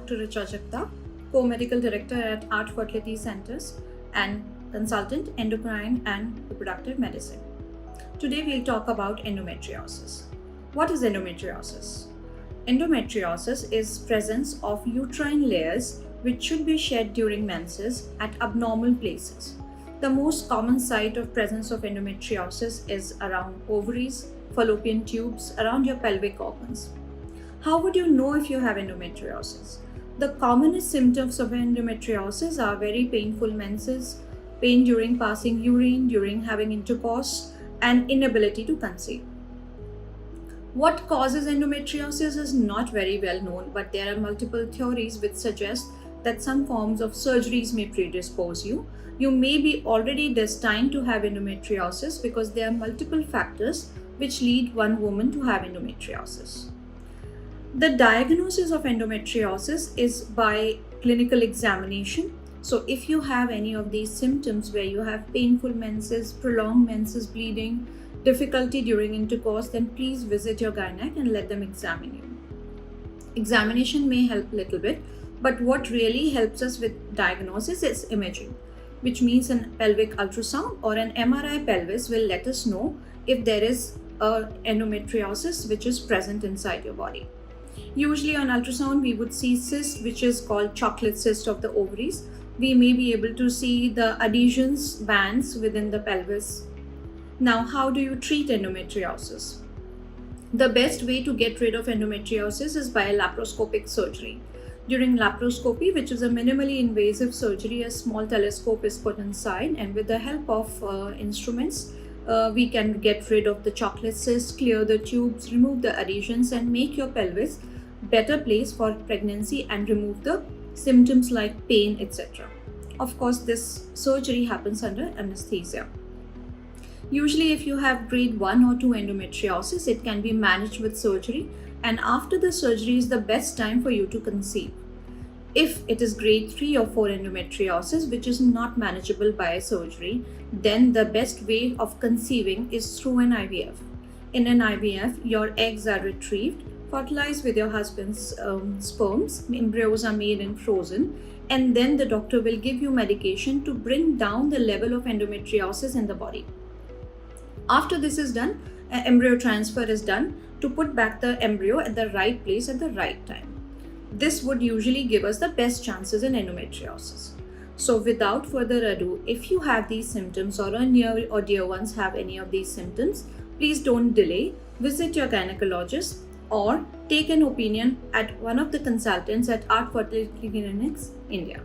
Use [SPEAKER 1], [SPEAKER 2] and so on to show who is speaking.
[SPEAKER 1] Dr. Richa Jagtap, Co-Medical Director at Art Fertility Centers and Consultant Endocrine and Reproductive Medicine. Today we'll talk about endometriosis. What is endometriosis? Endometriosis is presence of uterine layers which should be shed during menses at abnormal places. The most common site of presence of endometriosis is around ovaries, fallopian tubes, around your pelvic organs. How would you know if you have endometriosis? The commonest symptoms of endometriosis are very painful menses, pain during passing urine, during having intercourse, and inability to conceive. What causes endometriosis is not very well known, but there are multiple theories which suggest that some forms of surgeries may predispose you. You may be already destined to have endometriosis because there are multiple factors which lead one woman to have endometriosis. The diagnosis of endometriosis is by clinical examination. So if you have any of these symptoms where you have painful menses, prolonged menses bleeding, difficulty during intercourse, then please visit your gynec and let them examine you. Examination may help a little bit, but what really helps us with diagnosis is imaging, which means an pelvic ultrasound or an MRI pelvis will let us know if there is a endometriosis which is present inside your body. Usually on ultrasound, we would see cyst, which is called chocolate cyst of the ovaries. We may be able to see the adhesions, bands within the pelvis. Now, how do you treat endometriosis? The best way to get rid of endometriosis is by a laparoscopic surgery. During laparoscopy, which is a minimally invasive surgery, a small telescope is put inside, and with the help of instruments, we can get rid of the chocolate cyst, clear the tubes, remove the adhesions, and make your pelvis better place for pregnancy and remove the symptoms like pain, etc. Of course, this surgery happens under anesthesia. Usually, if you have grade 1 or 2 endometriosis, it can be managed with surgery, and after the surgery is the best time for you to conceive. If it is grade 3 or 4 endometriosis, which is not manageable by a surgery, then the best way of conceiving is through an IVF. In an IVF, your eggs are retrieved, fertilized with your husband's sperms, embryos are made and frozen, and then the doctor will give you medication to bring down the level of endometriosis in the body. After this is done, embryo transfer is done to put back the embryo at the right place at the right time. This would usually give us the best chances in endometriosis. So without further ado, if you have these symptoms or a near or dear ones have any of these symptoms, please don't delay. Visit your gynecologist or take an opinion at one of the consultants at Art Fertility Clinics, India.